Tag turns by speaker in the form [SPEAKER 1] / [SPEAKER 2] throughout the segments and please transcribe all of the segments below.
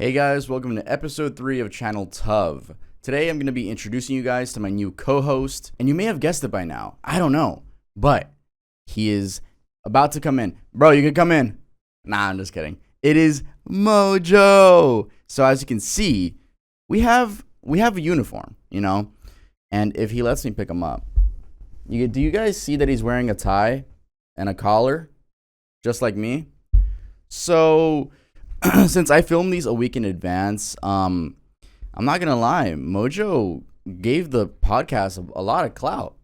[SPEAKER 1] Hey guys, welcome to episode 3 of Channel Tuv. Today I'm going to be introducing you guys to my new co-host, and you may have guessed it by now. I don't know, but he is about to come in. Bro, you can come in. Nah, I'm just kidding. It is Mojo. So as you can see, we have a uniform, you know, and if he lets me pick him up, do you guys see that he's wearing a tie and a collar, just like me? So since I filmed these a week in advance, I'm not gonna lie, Mojo gave the podcast a lot of clout.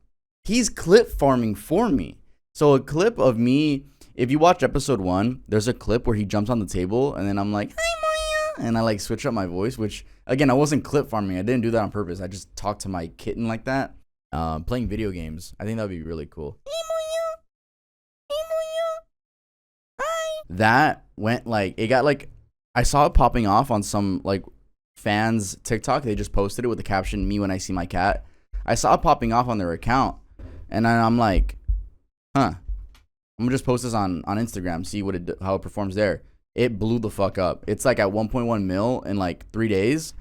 [SPEAKER 1] He's clip farming for me. So a clip of me, if you watch episode 1, there's a clip where he jumps on the table and then I'm like, hi Moya, and I like switch up my voice, which again, I wasn't clip farming. I didn't do that on purpose. I just talked to my kitten like that. Playing video games. I think that would be really cool. Hey Moya. Hey Moya. Hi. That went like, it got like, I saw it popping off on some like fans TikTok. They just posted it with the caption, "Me when I see my cat." I saw it popping off on their account, and then I'm like, I'm gonna just post this on Instagram, see how it performs there. It blew the fuck up. It's like at 1.1 mil in like 3 days,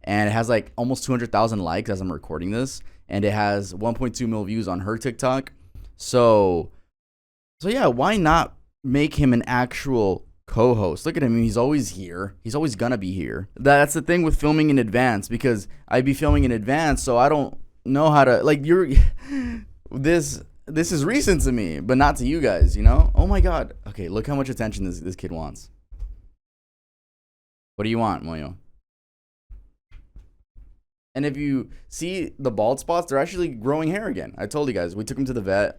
[SPEAKER 1] and it has like almost 200,000 likes as I'm recording this, and it has 1.2 mil views on her TikTok. So yeah, why not make him an actual co-host? Look at him. He's always here. He's always gonna be here. That's the thing with filming in advance, because I'd be filming in advance, so I don't know how to like this is recent to me, but not to you guys, you know? Oh my god. Okay, look how much attention this kid wants. What do you want, Moyo? And if you see the bald spots, they're actually growing hair again. I told you guys, we took him to the vet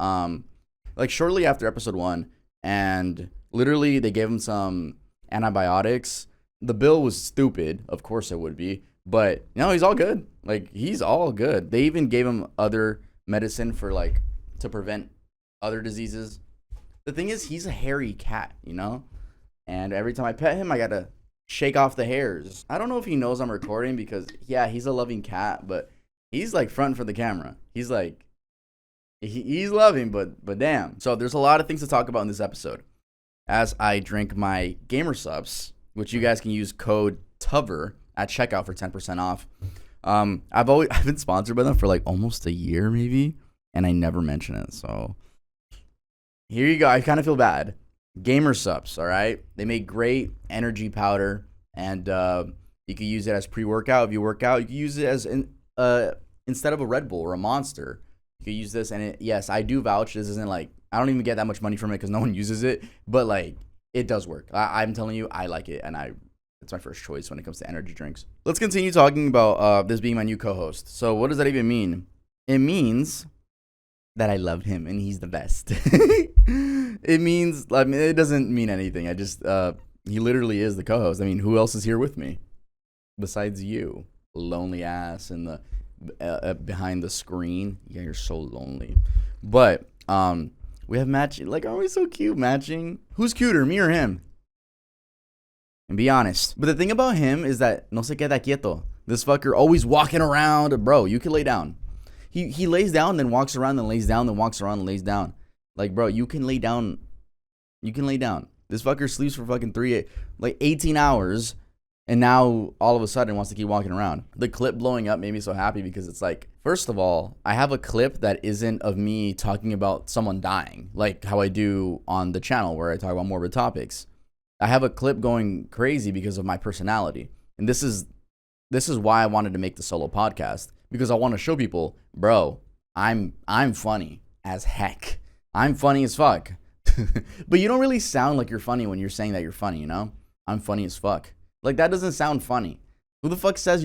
[SPEAKER 1] like shortly after episode 1, and literally, they gave him some antibiotics. The bill was stupid. Of course it would be. But, no, he's all good. Like, he's all good. They even gave him other medicine for, like, to prevent other diseases. The thing is, he's a hairy cat, you know? And every time I pet him, I got to shake off the hairs. I don't know if he knows I'm recording because, yeah, he's a loving cat. But he's, like, fronting for the camera. He's, like, he's loving, but damn. So there's a lot of things to talk about in this episode. As I drink my gamer subs, which you guys can use code TUVER at checkout for 10% off. I've been sponsored by them for like almost a year maybe, and I never mention it. So here you go. I kind of feel bad. Gamer subs, all right? They make great energy powder, and you can use it as pre-workout. If you work out, you can use it as instead of a Red Bull or a Monster. You can use this, and yes, I do vouch. This isn't like, I don't even get that much money from it because no one uses it, but like it does work. I'm telling you, I like it, and it's my first choice when it comes to energy drinks. Let's continue talking about this being my new co-host. So what does that even mean? It means that I love him and he's the best. It means, I mean, it doesn't mean anything. I just he literally is the co-host. I mean, who else is here with me besides you, lonely ass in the behind the screen? Yeah, you're so lonely. But we have matching. Like, aren't we so cute matching? Who's cuter, me or him? And be honest. But the thing about him is that no se queda quieto. This fucker always walking around. Bro, you can lay down. He lays down, then walks around, then lays down, then walks around, and lays down. Like, bro, you can lay down. You can lay down. This fucker sleeps for fucking 18 hours. And now, all of a sudden, wants to keep walking around. The clip blowing up made me so happy because it's like, first of all, I have a clip that isn't of me talking about someone dying, like how I do on the channel where I talk about morbid topics. I have a clip going crazy because of my personality. And this is why I wanted to make the solo podcast, because I want to show people, bro, I'm funny as heck. I'm funny as fuck. But you don't really sound like you're funny when you're saying that you're funny, you know? I'm funny as fuck. Like, that doesn't sound funny. Who the fuck says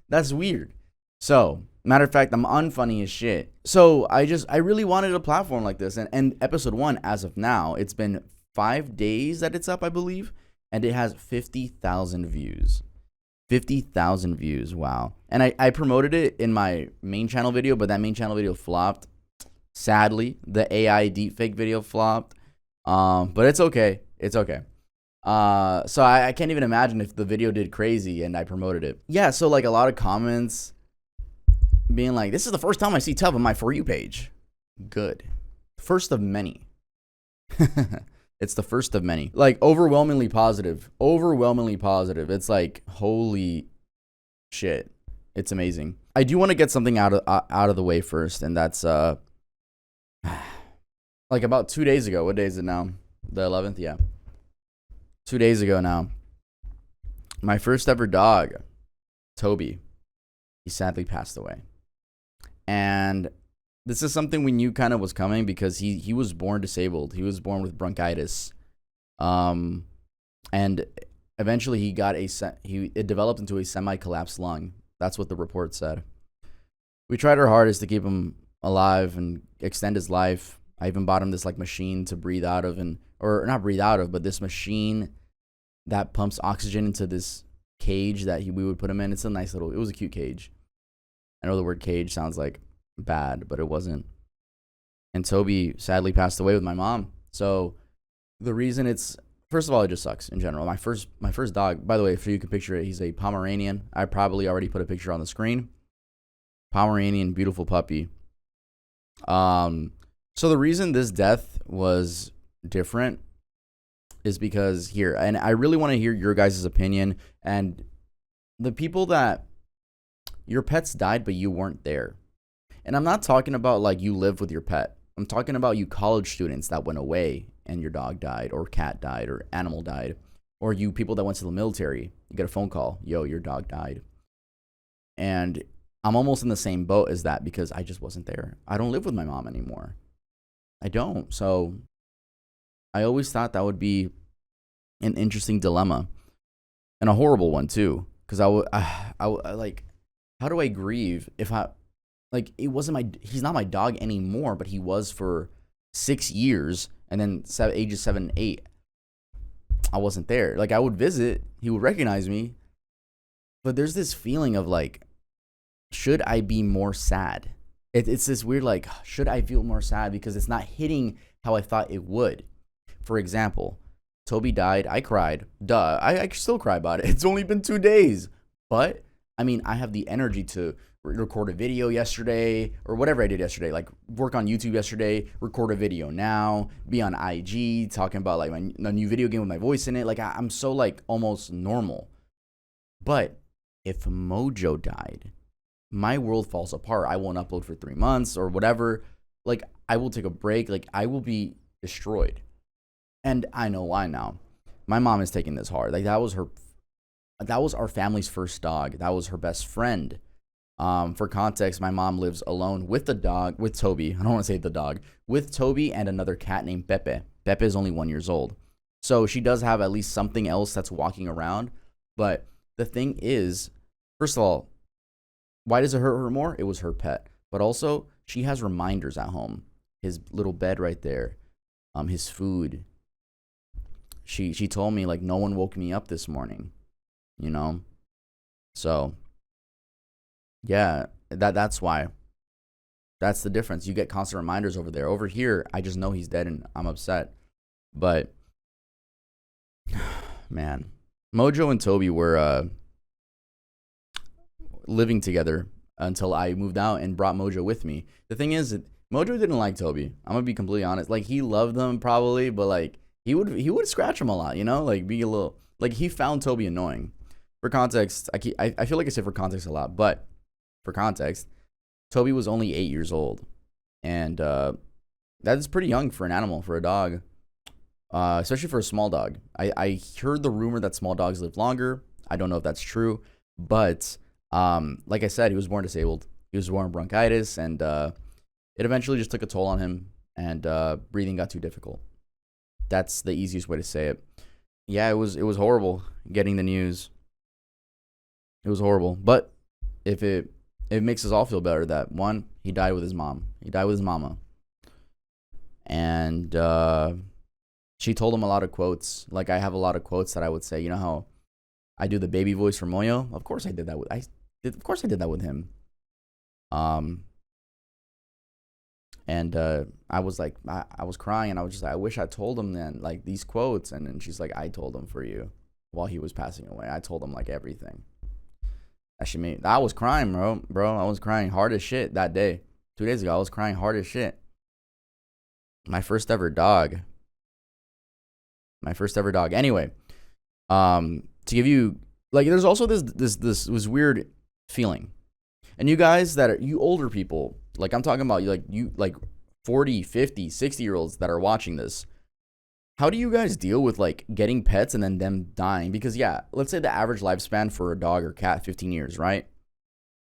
[SPEAKER 1] that's weird? So, matter of fact, I'm unfunny as shit. So, I really wanted a platform like this. And episode 1, as of now, it's been 5 days that it's up, I believe. And it has 50,000 views. 50,000 views, wow. And I promoted it in my main channel video, but that main channel video flopped. Sadly, the AI deepfake video flopped. But it's okay. It's okay. So I can't even imagine if the video did crazy and I promoted it. Yeah, so like a lot of comments being like, this is the first time I see Tuv on my For You page. Good. First of many. It's the first of many. Like, overwhelmingly positive. Overwhelmingly positive. It's like, holy shit. It's amazing. I do want to get something out of the way first, and that's like about 2 days ago. What day is it now? The 11th? Yeah. 2 days ago now. My first ever dog, Toby, he sadly passed away. And this is something we knew kind of was coming because he was born disabled. He was born with bronchitis. And eventually it developed into a semi-collapsed lung. That's what the report said. We tried our hardest to keep him alive and extend his life. I even bought him this like machine to breathe out of, or not breathe out of, but this machine that pumps oxygen into this cage that we would put him in. It's a nice little, it was a cute cage. I know the word cage sounds like bad, but it wasn't. And Toby sadly passed away with my mom. So the reason it's, first of all, it just sucks in general. My first dog, by the way, if you can picture it, he's a Pomeranian. I probably already put a picture on the screen. Pomeranian, beautiful puppy. So the reason this death was different is because here, and I really want to hear your guys' opinion, and the people that your pets died but you weren't there. And I'm not talking about like you live with your pet. I'm talking about you college students that went away and your dog died or cat died or animal died, or you people that went to the military, you get a phone call, yo, your dog died. And I'm almost in the same boat as that because I just wasn't there. I don't live with my mom anymore. I don't. So I always thought that would be an interesting dilemma and a horrible one too. Because I like, how do I grieve if like, he's not my dog anymore, but he was for 6 years. And then ages 7 and 8, I wasn't there. Like, I would visit, he would recognize me, but there's this feeling of like, should I be more sad? It's this weird, like, should I feel more sad because it's not hitting how I thought it would. For example, Toby died. I cried. Duh. I still cry about it. It's only been 2 days. But, I mean, I have the energy to record a video yesterday or whatever I did yesterday. Like, work on YouTube yesterday, record a video now, be on IG, talking about, like, a new video game with my voice in it. Like, I'm so, like, almost normal. But if Mojo died, my world falls apart. I won't upload for 3 months or whatever. Like, I will take a break. Like, I will be destroyed. And I know why now. My mom is taking this hard. Like, that was our family's first dog. That was her best friend. For context, my mom lives alone with the dog, with Toby. I don't want to say the dog. With Toby and another cat named Pepe. Pepe is only 1 year old. So she does have at least something else that's walking around. But the thing is, first of all, why does it hurt her more? It was her pet. But also, she has reminders at home. His little bed right there. His food. She told me, like, no one woke me up this morning. You know? So, yeah, that's why. That's the difference. You get constant reminders over there. Over here, I just know he's dead and I'm upset. But, man, Mojo and Toby were living together until I moved out and brought Mojo with me. The thing is, Mojo didn't like Toby. I'm gonna be completely honest. Like, he loved them probably, but like he would scratch him a lot, you know, like be a little, like, he found Toby annoying. For context, I feel like I say for context a lot, but for context, Toby was only 8 years old, and that is pretty young for an animal, for a dog, especially for a small dog. I heard the rumor that small dogs live longer. I don't know if that's true, but like I said, he was born disabled. He was born with bronchitis, and it eventually just took a toll on him, and breathing got too difficult. That's the easiest way to say it. Yeah, it was horrible getting the news. It was horrible, but if it makes us all feel better that, one, he died with his mom. He died with his mama, and she told him a lot of quotes. Like, I have a lot of quotes that I would say. You know how I do the baby voice for Moyo? Of course I did that with him. And I was like, I was crying, and I was just like, I wish I told him then, like, these quotes. And then she's like, I told him for you while he was passing away. I told him, like, everything. I was crying, bro. I was crying hard as shit that day. 2 days ago, I was crying hard as shit. My first ever dog. My first ever dog. Anyway, to give you like, there's also this weird feeling, and you guys that are you older people, like I'm talking about, you like 40, 50, 60-year-olds that are watching this. How do you guys deal with like getting pets and then them dying? Because yeah, let's say the average lifespan for a dog or cat 15 years, right?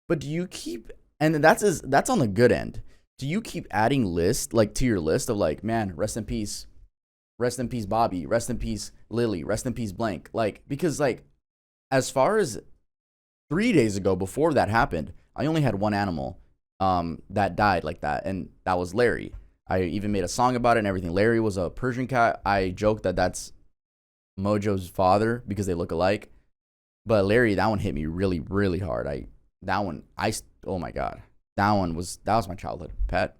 [SPEAKER 1] But do you keep, and that's on the good end. Do you keep adding to your list of like, man, rest in peace Bobby, rest in peace Lily, rest in peace blank, like, because like as far as 3 days ago before that happened, I only had one animal that died like that, and that was Larry. I even made a song about it and everything. Larry was a Persian cat. I joked that that's Mojo's father because they look alike. But Larry, that one hit me really, really hard. Oh my God. That was my childhood pet.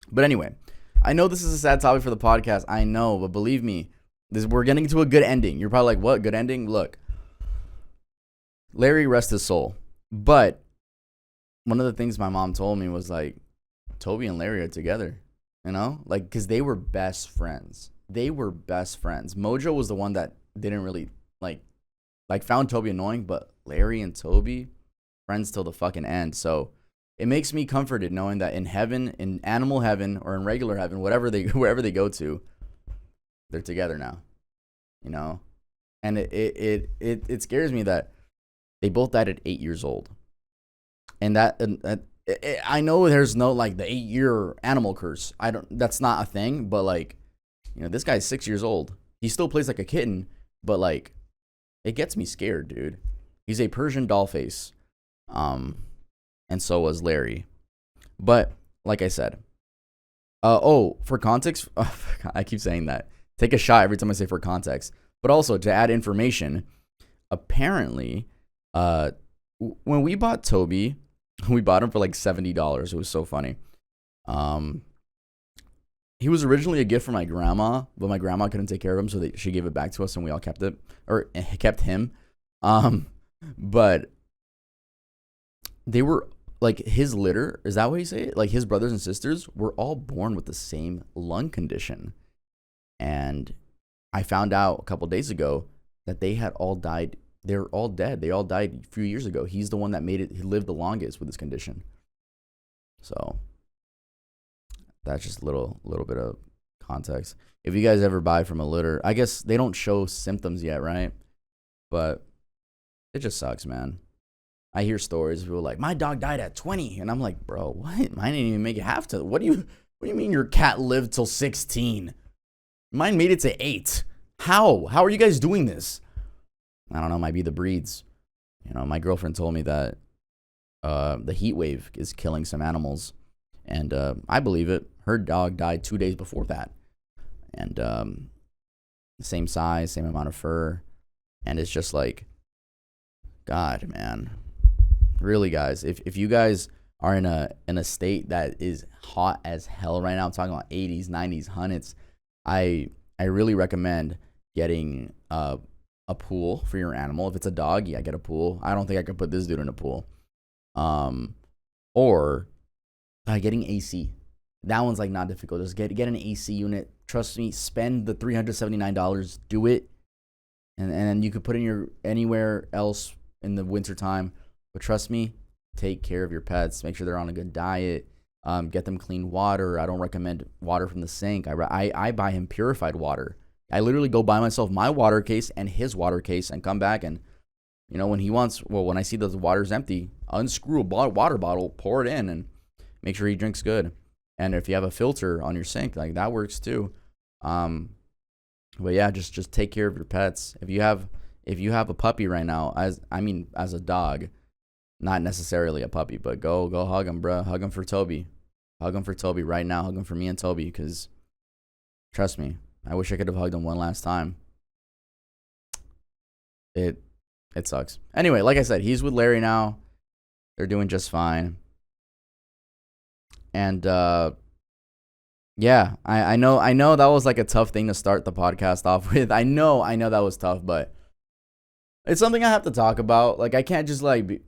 [SPEAKER 1] But anyway, I know this is a sad topic for the podcast. I know, but believe me, we're getting to a good ending. You're probably like, what, good ending? Look, Larry, rest his soul. But one of the things my mom told me was like, Toby and Larry are together. You know, like, because they were best friends. Mojo was the one that didn't really like found Toby annoying, but Larry and Toby, friends till the fucking end. So it makes me comforted knowing that in heaven, in animal heaven or in regular heaven, wherever they go to, they're together now. You know, and it scares me that they both died at 8 years old, and I know there's no like the 8-year animal curse. That's not a thing, but like, you know, this guy's 6 years old. He still plays like a kitten, but like, it gets me scared, dude. He's a Persian doll face. And so was Larry. But like I said, for context, I keep saying that. Take a shot every time I say for context. But also to add information, apparently, when we bought Toby, we bought him for like $70. It was so funny. He was originally a gift for my grandma, but my grandma couldn't take care of him, so she gave it back to us, and we all kept it, or kept him. But they were like his litter. Is that what you say? Like his brothers and sisters were all born with the same lung condition, and I found out a couple days ago that they had all died. They're all dead. They all died a few years ago. He's the one that made it. He lived the longest with this condition. So that's just a little bit of context. If you guys ever buy from a litter, I guess they don't show symptoms yet, right? But it just sucks, man. I hear stories of people like, my dog died at 20. And I'm like, bro, what? Mine didn't even make it half to. What do you mean your cat lived till 16? Mine made it to 8. How? How are you guys doing this? I don't know, might be the breeds. You know, my girlfriend told me that the heat wave is killing some animals, and I believe it. Her dog died 2 days before that, and same size, same amount of fur, and it's just like, God, man, really, guys, if you guys are in a state that is hot as hell right now, I'm talking about 80s, 90s, hundreds, I really recommend getting a pool for your animal. If it's a dog, yeah, get a pool. I don't think I could put this dude in a pool. Or getting AC. That one's like not difficult. Just get an AC unit. Trust me, spend the $379. Do it, and then you could put in anywhere else in the wintertime. But trust me, take care of your pets. Make sure they're on a good diet. Get them clean water. I don't recommend water from the sink. I buy him purified water. I literally go buy myself my water case and his water case and come back, and, you know, when I see the water's empty, unscrew a water bottle, pour it in, and make sure he drinks good. And if you have a filter on your sink, like, that works too. But yeah, just take care of your pets. If you have a puppy right now, as a dog, not necessarily a puppy, but go hug him, bro. Hug him for Toby. Hug him for Toby right now. Hug him for me and Toby, because trust me, I wish I could have hugged him one last time. It sucks. Anyway, like I said, he's with Larry now. They're doing just fine. And yeah, I know that was like a tough thing to start the podcast off with. I know that was tough, but it's something I have to talk about. Like, I can't just like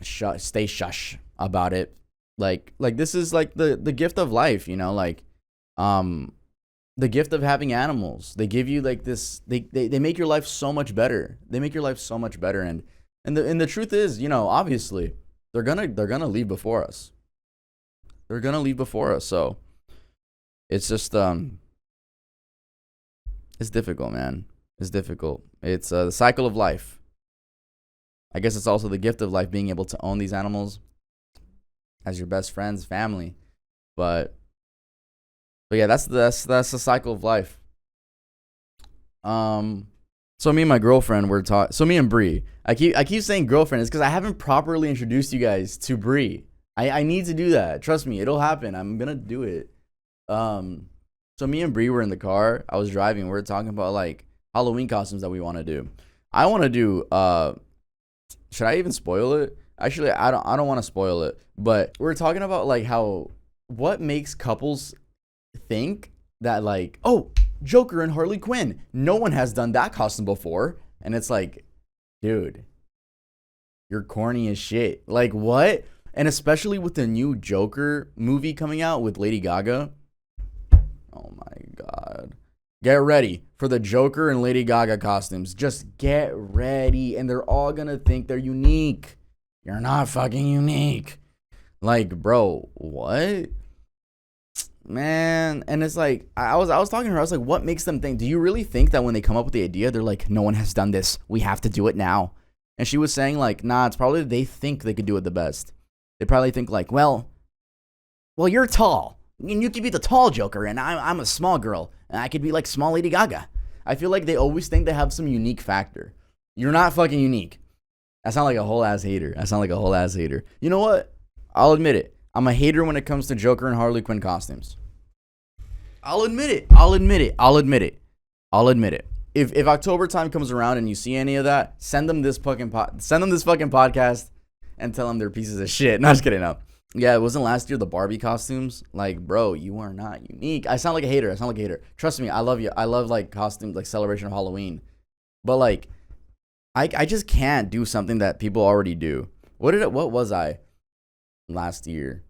[SPEAKER 1] stay shush about it. Like this is like the gift of life, you know, like the gift of having animals. They give you like this. They make your life so much better. They make your life so much better. And the truth is, obviously they're gonna leave before us. They're gonna leave before us. So it's just it's difficult, man. It's difficult. It's the cycle of life. I guess it's also the gift of life, being able to own these animals as your best friends, family. But yeah, that's the cycle of life. So me and my girlfriend were talking. So me and Bree. I keep saying girlfriend is because I haven't properly introduced you guys to Bree. I need to do that. Trust me, it'll happen. I'm gonna do it. So me and Bree were in the car. I was driving. We were talking about like Halloween costumes that we want to do. I want to do. Should I even spoil it? Actually, I don't want to spoil it. But we're talking about like what makes couples think that like, oh, Joker and Harley Quinn. No one has done that costume before. And it's like, dude, you're corny as shit. Like, what? And especially with the new Joker movie coming out with Lady Gaga. Oh my God. Get ready for the Joker and Lady Gaga costumes. Just get ready. And they're all going to think they're unique. You're not fucking unique. Like, bro, what? Man. And it's like, I was talking to her. I was like, what makes them think? Do you really think that when they come up with the idea, they're like, no one has done this. We have to do it now. And she was saying like, nah, it's probably they think they could do it the best. They probably think like, well, you're tall. And you could be the tall Joker, and I'm a small girl, and I could be like small Lady Gaga. I feel like they always think they have some unique factor. You're not fucking unique. I sound like a whole ass hater. You know what? I'll admit it. I'm a hater when it comes to Joker and Harley Quinn costumes. I'll admit it. If October time comes around and you see any of that, send them this fucking podcast and tell them they're pieces of shit. No, just kidding. No. Yeah, it wasn't last year the Barbie costumes. Like, bro, you are not unique. I sound like a hater. Trust me, I love you. I love like costumes, like celebration of Halloween. But like, I just can't do something that people already do. What was I last year?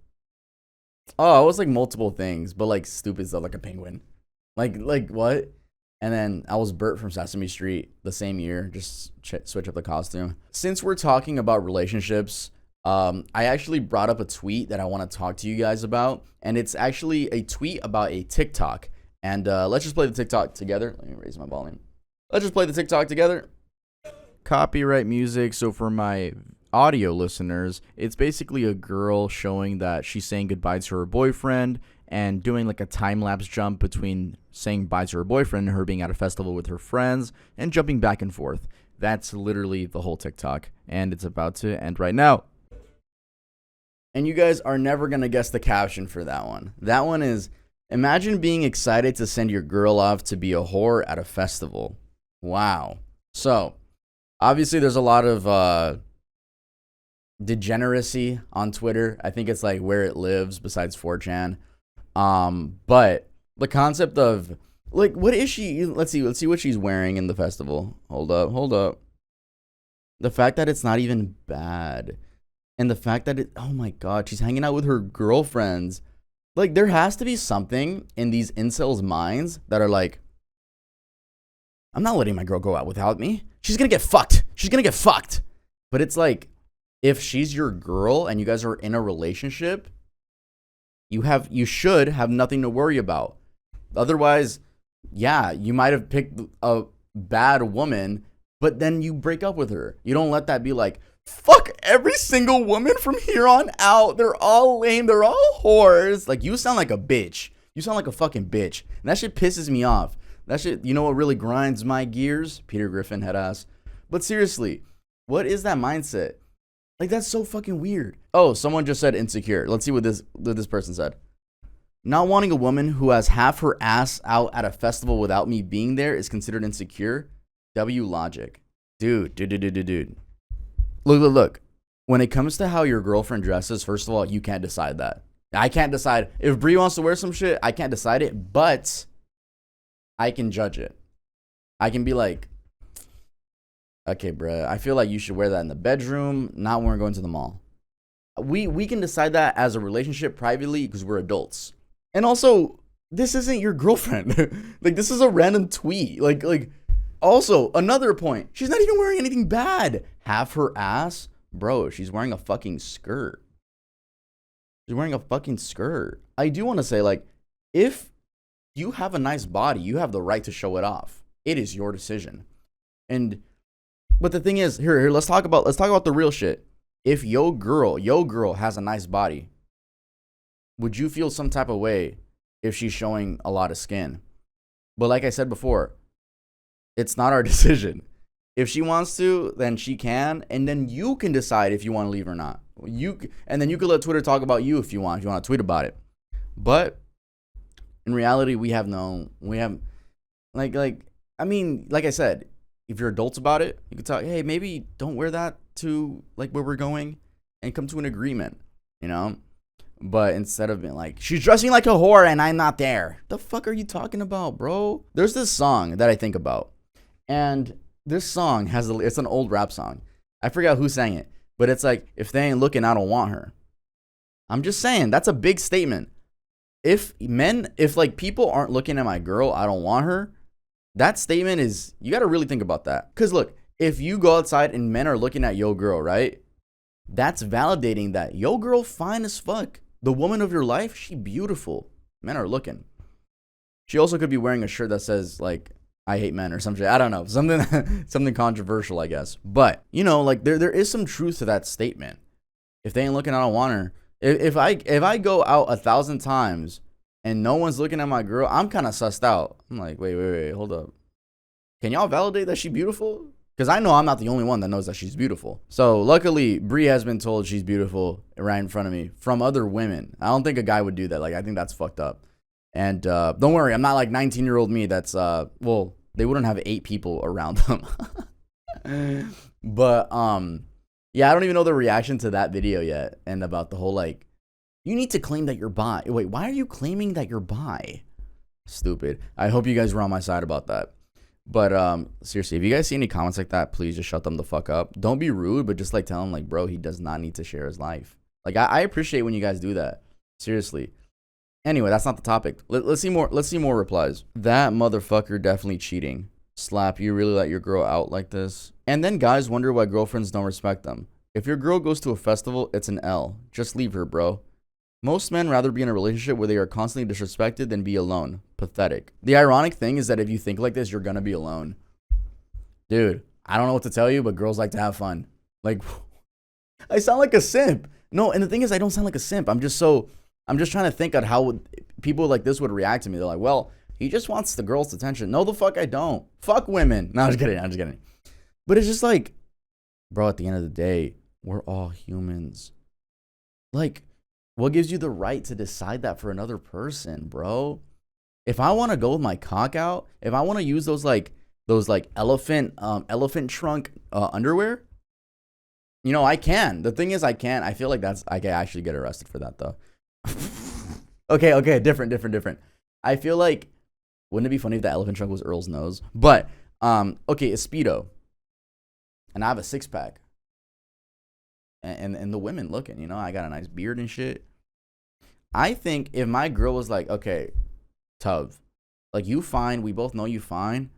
[SPEAKER 1] Oh, I was like multiple things, but like stupid stuff, like a penguin. Like what? And then I was Bert from Sesame Street the same year. Just switch up the costume. Since we're talking about relationships, I actually brought up a tweet that I want to talk to you guys about. And it's actually a tweet about a TikTok. And let's just play the TikTok together. Let me raise my volume. Let's just play the TikTok together. Copyright music. So for my audio listeners, it's basically a girl showing that she's saying goodbye to her boyfriend and doing like a time-lapse jump between saying bye to her boyfriend and her being at a festival with her friends and jumping back and forth. That's literally the whole TikTok. And it's about to end right now. And you guys are never going to guess the caption for that one. That one is, imagine being excited to send your girl off to be a whore at a festival. Wow. So, obviously there's a lot of degeneracy on Twitter. I think it's like where it lives besides 4chan. But the concept of, like, what is she? Let's see what she's wearing in the festival. Hold up. The fact that it's not even bad. And the fact that oh my God, she's hanging out with her girlfriends. Like, there has to be something in these incels' minds that are like, I'm not letting my girl go out without me. She's going to get fucked. But it's like, if she's your girl and you guys are in a relationship, you should have nothing to worry about. Otherwise, yeah, you might have picked a bad woman, but then you break up with her. You don't let that be like, fuck every single woman from here on out. They're all lame. They're all whores. Like, you sound like a bitch. You sound like a fucking bitch. And that shit pisses me off. That shit, you know what really grinds my gears? Peter Griffin, head ass. But seriously, what is that mindset? Like, that's so fucking weird. Oh, someone just said insecure. Let's see what this person said. Not wanting a woman who has half her ass out at a festival without me being there is considered insecure. W logic. Dude. Look. When it comes to how your girlfriend dresses, first of all, you can't decide that. I can't decide. If Brie wants to wear some shit, I can't decide it, but I can judge it. I can be like, okay, bruh, I feel like you should wear that in the bedroom, not when we're going to the mall. We can decide that as a relationship privately because we're adults. And also, this isn't your girlfriend. Like, this is a random tweet. Like, also, another point. She's not even wearing anything bad. Half her ass, bro, she's wearing a fucking skirt. She's wearing a fucking skirt. I do want to say, like, if you have a nice body, you have the right to show it off. It is your decision. But the thing is, here, let's talk about the real shit. If yo girl has a nice body, would you feel some type of way if she's showing a lot of skin? But like I said before, it's not our decision. If she wants to, then she can, and then you can decide if you want to leave or not. And then you can let Twitter talk about you if you want to tweet about it. But in reality, like I said, if you're adults about it, you can talk, hey, maybe don't wear that to like where we're going, and come to an agreement, you know? But instead of being like, she's dressing like a whore and I'm not there. The fuck are you talking about, bro? There's this song that I think about. And this song it's an old rap song. I forgot who sang it. But it's like, if they ain't looking, I don't want her. I'm just saying, that's a big statement. If like people aren't looking at my girl, I don't want her. That statement is, you got to really think about that. Because look, if you go outside and men are looking at yo girl, right? That's validating that yo girl fine as fuck. The woman of your life, she beautiful. Men are looking. She also could be wearing a shirt that says like, I hate men or some shit. I don't know. Something controversial, I guess. But, you know, like there is some truth to that statement. If they ain't looking, I don't want her. If I go out 1,000 times and no one's looking at my girl, I'm kind of sussed out. I'm like, wait, hold up. Can y'all validate that she's beautiful? Because I know I'm not the only one that knows that she's beautiful. So luckily, Bree has been told she's beautiful right in front of me from other women. I don't think a guy would do that. Like, I think that's fucked up. And don't worry, I'm not like 19-year-old me that's, they wouldn't have 8 people around them. But, yeah, I don't even know the reaction to that video yet. And about the whole, like, you need to claim that you're bi. Wait, why are you claiming that you're bi? Stupid. I hope you guys were on my side about that. But seriously, if you guys see any comments like that, please just shut them the fuck up. Don't be rude, but just like tell him like, bro, he does not need to share his life. Like I appreciate when you guys do that. Seriously. Anyway, that's not the topic. Let's see more replies. That motherfucker definitely cheating. Slap, you really let your girl out like this? And then guys wonder why girlfriends don't respect them. If your girl goes to a festival, it's an L. Just leave her, bro. Most men rather be in a relationship where they are constantly disrespected than be alone. Pathetic. The ironic thing is that if you think like this, you're gonna be alone. Dude, I don't know what to tell you, but girls like to have fun. Like, I sound like a simp. No, and the thing is, I don't sound like a simp. I'm just trying to think on how people like this would react to me. They're like, well, he just wants the girl's attention. No, the fuck I don't. Fuck women. No, I'm just kidding. But it's just like, bro, at the end of the day, we're all humans. Like, what gives you the right to decide that for another person, bro? If I want to go with my cock out, if I want to use those elephant trunk underwear, you know, I can. The thing is, I can. I feel like I can actually get arrested for that though. Okay, different. I feel like, wouldn't it be funny if the elephant trunk was Earl's nose? But okay, a Speedo, and I have a 6-pack. And the women looking, you know, I got a nice beard and shit. I think if my girl was like, okay, Tuv, like you fine, we both know you fine,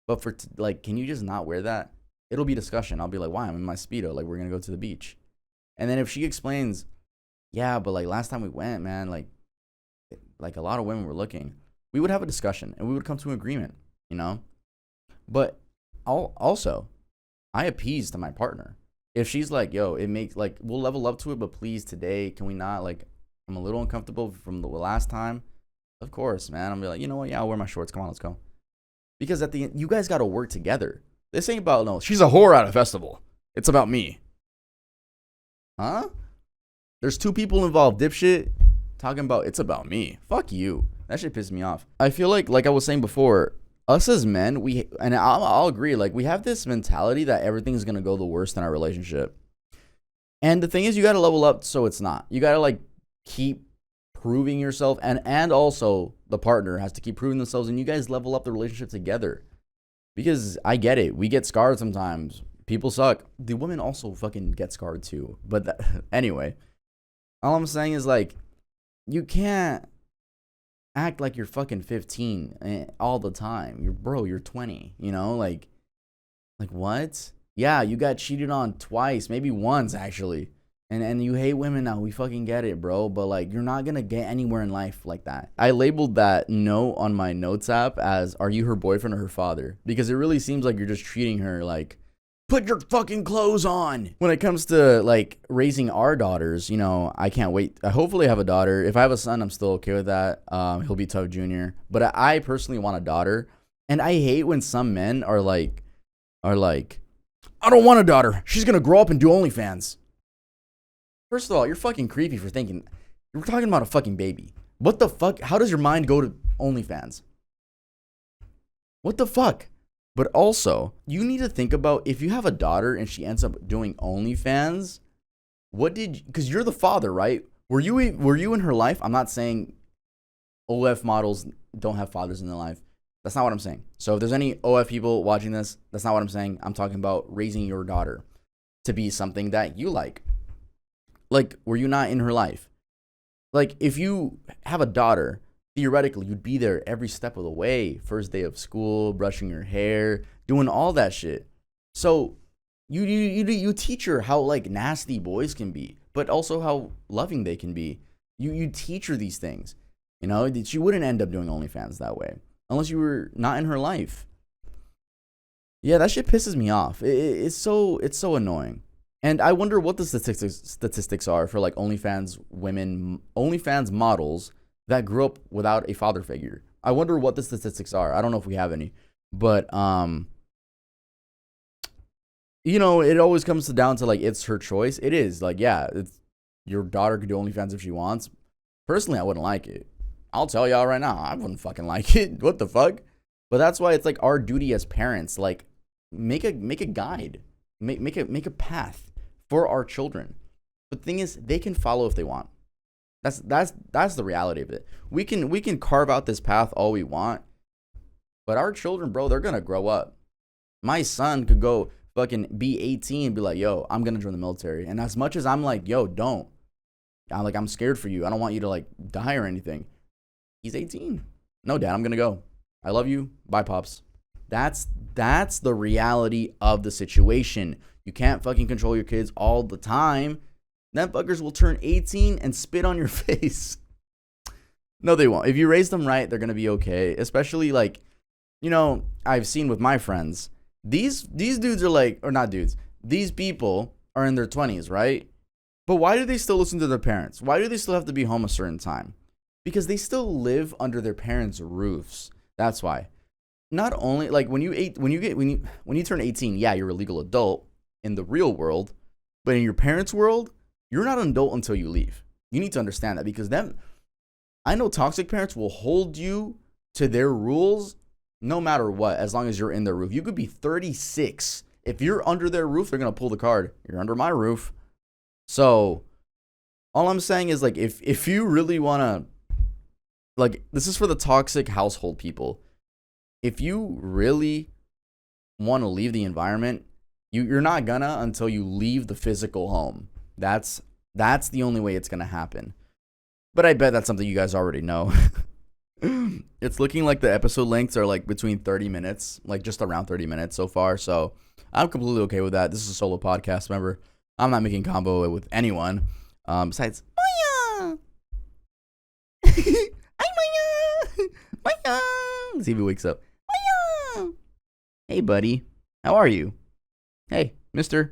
[SPEAKER 1] but like, can you just not wear that? It'll be discussion. I'll be like, why? I'm in my Speedo. Like, we're gonna go to the beach. And then if she explains, yeah, but like last time we went, man, like a lot of women were looking, we would have a discussion and we would come to an agreement, you know. But also, I appease to my partner. If she's like, yo, it makes like, we'll level up to it, but please today, can we not? Like, I'm a little uncomfortable from the last time. Of course, man. I'm be like, you know what? Yeah, I'll wear my shorts. Come on, let's go. Because at the end, you guys got to work together. This ain't about, no, she's a whore at a festival. It's about me. Huh? There's 2 people involved, dipshit, talking about it's about me. Fuck you. That shit pissed me off. I feel like I was saying before, us as men, and I'll agree, like we have this mentality that everything's gonna go the worst in our relationship. And the thing is, you gotta level up so it's not. You gotta like keep proving yourself, and also the partner has to keep proving themselves, and you guys level up the relationship together. Because I get it, we get scarred sometimes. People suck. The women also fucking get scarred too. But anyway, all I'm saying is like, you can't act like you're fucking 15 all the time. You're 20, you know? Like what? Yeah, you got cheated on twice, maybe once actually. And you hate women now. We fucking get it, bro. But like you're not gonna get anywhere in life like that. I labeled that note on my notes app as are you her boyfriend or her father? Because it really seems like you're just treating her like put your fucking clothes on. When it comes to like raising our daughters, you know, I can't wait. I hopefully have a daughter. If I have a son, I'm still okay with that. He'll be Tuv Jr. But I personally want a daughter. And I hate when some men are like, I don't want a daughter. She's gonna grow up and do OnlyFans. First of all, you're fucking creepy for thinking we're talking about a fucking baby. What the fuck? How does your mind go to OnlyFans? What the fuck? But also, you need to think about if you have a daughter and she ends up doing OnlyFans, because you're the father, right? Were you in her life? I'm not saying OF models don't have fathers in their life. That's not what I'm saying. So if there's any OF people watching this, that's not what I'm saying. I'm talking about raising your daughter to be something that you like. Like, were you not in her life? Like, if you have a daughter, theoretically, you'd be there every step of the way. First day of school, brushing your hair, doing all that shit. So you teach her how like nasty boys can be, but also how loving they can be. You teach her these things. You know, she wouldn't end up doing OnlyFans that way unless you were not in her life. Yeah, that shit pisses me off. It's so annoying. And I wonder what the statistics are for like OnlyFans models that grew up without a father figure. I wonder what the statistics are. I don't know if we have any, but you know, it always comes down to like it's her choice. It is like, yeah, it's your daughter could do OnlyFans if she wants. Personally, I wouldn't like it. I'll tell y'all right now, I wouldn't fucking like it. What the fuck? But that's why it's like our duty as parents, like make a guide, make a path for our children. But the thing is, they can follow if they want. That's the reality of it. We can carve out this path all we want, but our children, bro, they're gonna grow up. My son could go fucking be 18 and be like, yo, I'm gonna join the military. And as much as I'm like, yo, don't. I'm scared for you. I don't want you to like die or anything. He's 18. No, Dad, I'm gonna go. I love you. Bye, Pops. That's the reality of the situation. You can't fucking control your kids all the time. Them fuckers will turn 18 and spit on your face. No, they won't. If you raise them right, they're gonna be okay. Especially like, you know, I've seen with my friends. These dudes are like, or not dudes. These people are in their 20s, right? But why do they still listen to their parents? Why do they still have to be home a certain time? Because they still live under their parents' roofs. That's why. Not only like when you turn 18, yeah, you're a legal adult in the real world, but in your parents' world, you're not an adult until you leave. You need to understand that because I know toxic parents will hold you to their rules no matter what, as long as you're in their roof. You could be 36. If you're under their roof, they're going to pull the card. You're under my roof. So all I'm saying is like, if you really want to, like, this is for the toxic household people. If you really want to leave the environment, you're not gonna until you leave the physical home. That's the only way it's gonna happen. But I bet that's something you guys already know. It's looking like the episode lengths are like between 30 minutes, like just around 30 minutes so far. So I'm completely okay with that. This is a solo podcast. Remember, I'm not making combo with anyone. Besides, Maya. Hi, Maya. Maya. Let's see if he wakes up. Maya. Hey, buddy. How are you? Hey, Mr.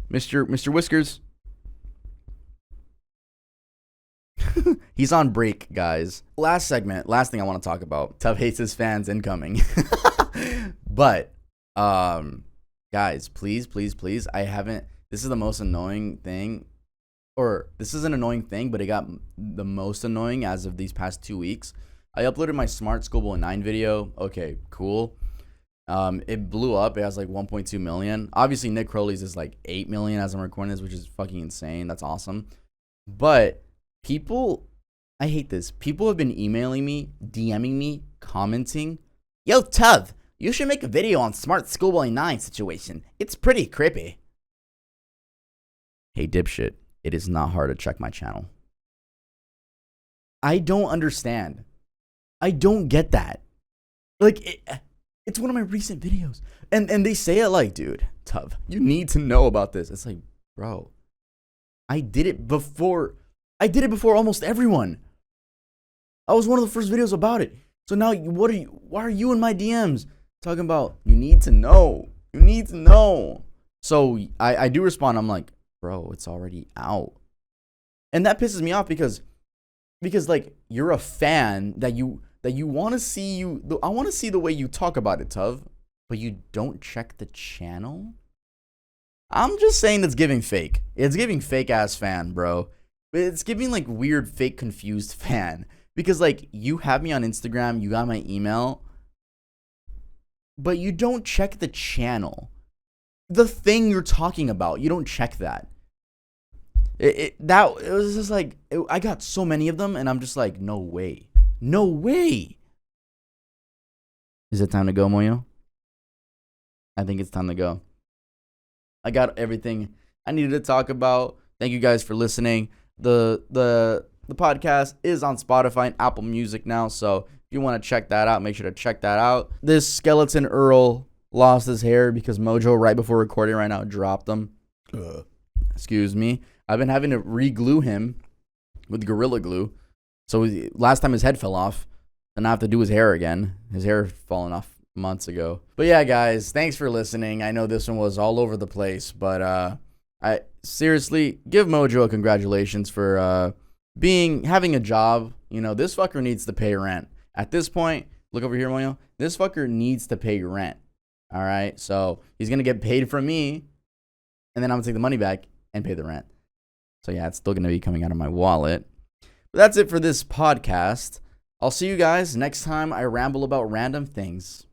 [SPEAKER 1] Whiskers. He's on break, guys. Last segment, last thing I want to talk about. Tuv hates his fans incoming. But, guys, please, this is the most annoying thing. Or, this is an annoying thing, but it got the most annoying as of these past 2 weeks. I uploaded my Smart Schoolboy 9 video. Okay, cool. It blew up. It has like 1.2 million. Obviously, Nick Crowley's is like 8 million as I'm recording this, which is fucking insane. That's awesome. But people, I hate this. People have been emailing me, DMing me, commenting. Yo, Tuv, you should make a video on Smart Schoolboy 9 situation. It's pretty creepy. Hey, dipshit. It is not hard to check my channel. I don't understand. I don't get that. Like, it's one of my recent videos. And they say it like, dude, Tuv, you need to know about this. It's like, bro, I did it before almost everyone. I was one of the first videos about it. So now why are you in my DMs talking about you need to know? You need to know. So I do respond. I'm like, bro, it's already out. And that pisses me off because like you're a fan that you want to see I want to see the way you talk about it, Tuv, but you don't check the channel. I'm just saying it's giving fake. It's giving fake ass fan, bro. It's giving like weird fake confused fan because like you have me on Instagram, you got my email, but you don't check the channel. The thing you're talking about, you don't check that. It was just like I got so many of them and I'm just like, no way. No way. Is it time to go, Moyo? I think it's time to go. I got everything I needed to talk about. Thank you guys for listening. The podcast is on Spotify and Apple Music now, so if you want to check that out, make sure to check that out. This skeleton Earl lost his hair because Mojo, right before recording right now, dropped them. Excuse me. I've been having to re-glue him with Gorilla Glue. So last time his head fell off, and I have to do his hair again. His hair fallen off months ago. But yeah, guys, thanks for listening. I know this one was all over the place, but I seriously give Mojo a congratulations for having a job. You know, this fucker needs to pay rent. At this point, look over here, Mojo. This fucker needs to pay rent. All right, so he's gonna get paid from me, and then I'm gonna take the money back and pay the rent. So yeah, it's still gonna be coming out of my wallet. But that's it for this podcast. I'll see you guys next time I ramble about random things.